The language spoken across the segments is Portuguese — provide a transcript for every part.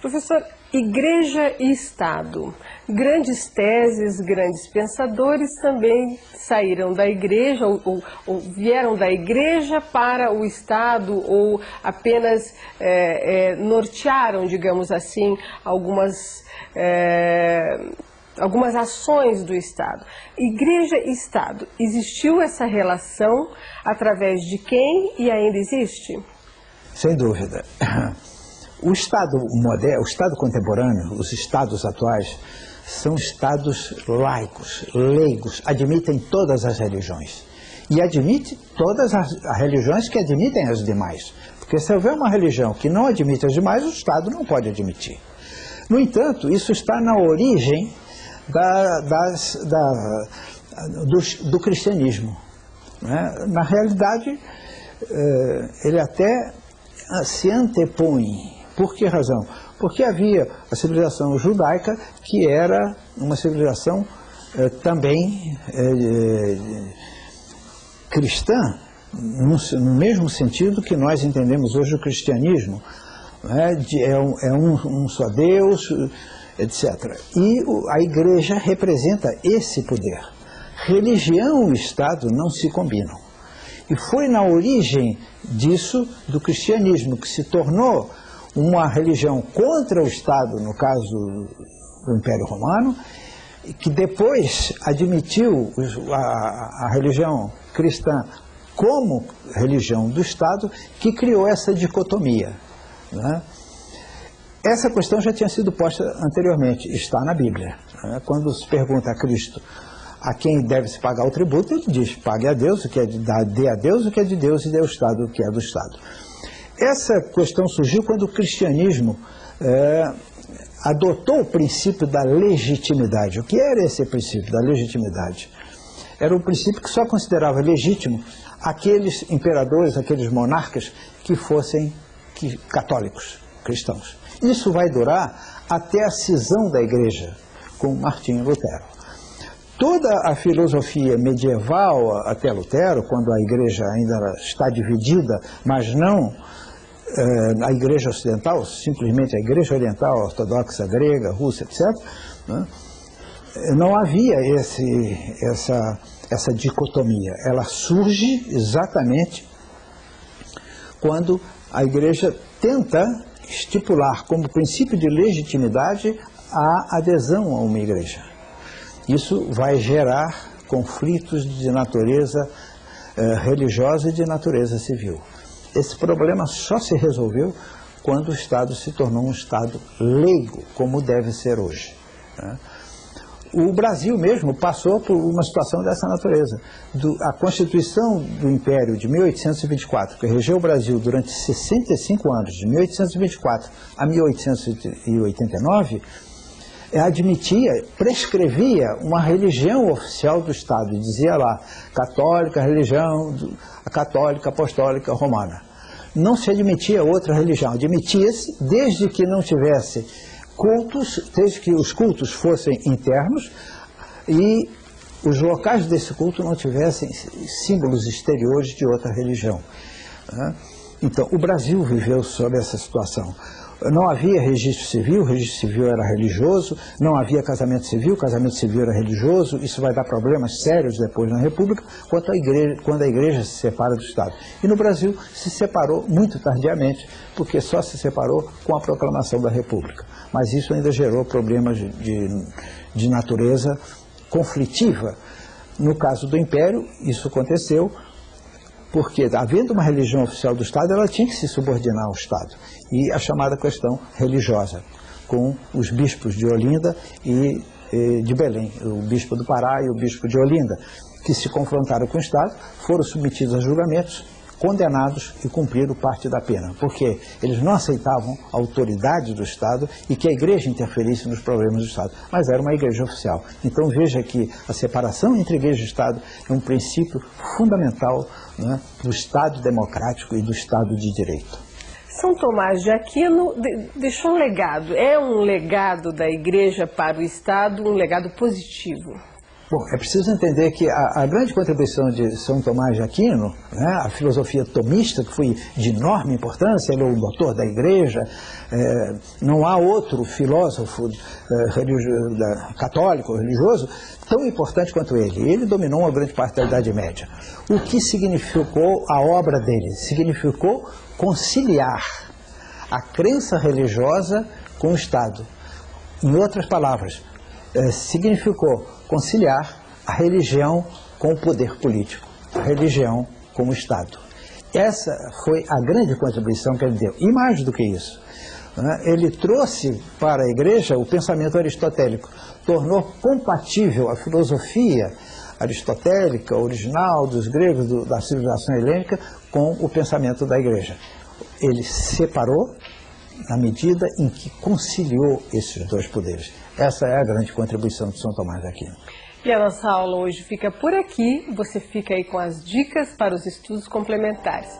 Professor, Igreja e Estado. Grandes teses, grandes pensadores também saíram da Igreja ou vieram da Igreja para o Estado ou apenas nortearam, digamos assim, algumas ações do Estado. Igreja e Estado, existiu essa relação através de quem e ainda existe? Sem dúvida. O Estado moderno, o Estado contemporâneo, os Estados atuais, são Estados laicos, leigos, admitem todas as religiões. E admite todas as religiões que admitem as demais. Porque se houver uma religião que não admite as demais, o Estado não pode admitir. No entanto, isso está na origem do cristianismo, né? Na realidade, ele até se antepõe. Por que razão? Porque havia a civilização judaica, que era uma civilização também cristã, no mesmo sentido que nós entendemos hoje o cristianismo, né? É um só Deus, etc. E a Igreja representa esse poder. Religião e Estado não se combinam. E foi na origem disso, do cristianismo, que se tornou uma religião contra o Estado, no caso do Império Romano, que depois admitiu a religião cristã como religião do Estado, que criou essa dicotomia, né? Essa questão já tinha sido posta anteriormente, está na Bíblia, né? Quando se pergunta a Cristo a quem deve se pagar o tributo, ele diz: pague a Deus o que é dê a Deus o que é de Deus e dê ao Estado o que é do Estado. Essa questão surgiu quando o cristianismo adotou o princípio da legitimidade. O que era esse princípio da legitimidade? Era um princípio que só considerava legítimo aqueles imperadores, aqueles monarcas que fossem católicos, cristãos. Isso vai durar até a cisão da Igreja com Martinho Lutero. Toda a filosofia medieval até Lutero, quando a Igreja ainda está dividida, mas não a Igreja Ocidental, simplesmente a Igreja Oriental, Ortodoxa, Grega, Russa, etc., né? Não havia essa dicotomia. Ela surge exatamente quando a Igreja tenta estipular como princípio de legitimidade a adesão a uma igreja. Isso vai gerar conflitos de natureza religiosa e de natureza civil. Esse problema só se resolveu quando o Estado se tornou um Estado leigo, como deve ser hoje, né? O Brasil mesmo passou por uma situação dessa natureza. A Constituição do Império de 1824, que regeu o Brasil durante 65 anos, de 1824 a 1889, prescrevia uma religião oficial do Estado, e dizia lá, católica, religião, a católica apostólica romana. Não se admitia outra religião, admitia-se desde que não tivesse cultos, desde que os cultos fossem internos e os locais desse culto não tivessem símbolos exteriores de outra religião, né? Então, o Brasil viveu sob essa situação. Não havia registro civil, o registro civil era religioso, não havia casamento civil, o casamento civil era religioso, isso vai dar problemas sérios depois na República, quando a igreja se separa do Estado. E no Brasil se separou muito tardiamente, porque só se separou com a proclamação da República. Mas isso ainda gerou problemas de natureza conflitiva. No caso do Império, isso aconteceu porque, havendo uma religião oficial do Estado, ela tinha que se subordinar ao Estado. E a chamada questão religiosa, com os bispos de Olinda e de Belém, o bispo do Pará e o bispo de Olinda, que se confrontaram com o Estado, foram submetidos a julgamentos, condenados e cumpriram parte da pena, porque eles não aceitavam a autoridade do Estado e que a igreja interferisse nos problemas do Estado, mas era uma igreja oficial. Então veja que a separação entre igreja e Estado é um princípio fundamental, né, do Estado democrático e do Estado de direito. São Tomás de Aquino deixou um legado. É um legado da igreja para o Estado, um legado positivo? Bom, é preciso entender que a grande contribuição de São Tomás de Aquino, né, a filosofia tomista, que foi de enorme importância, ele é o doutor da Igreja, não há outro filósofo católico, religioso, tão importante quanto ele. Ele dominou uma grande parte da Idade Média. O que significou a obra dele? Significou conciliar a crença religiosa com o Estado. Em outras palavras, significou conciliar a religião com o poder político, a religião com o Estado. Essa foi a grande contribuição que ele deu. E mais do que isso, né, ele trouxe para a Igreja o pensamento aristotélico, tornou compatível a filosofia aristotélica, original dos gregos, da civilização helênica, com o pensamento da Igreja. Ele separou na medida em que conciliou esses dois poderes. Essa é a grande contribuição de São Tomás de Aquino. E a nossa aula hoje fica por aqui. Você fica aí com as dicas para os estudos complementares.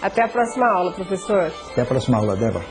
Até a próxima aula, professor. Até a próxima aula, Débora.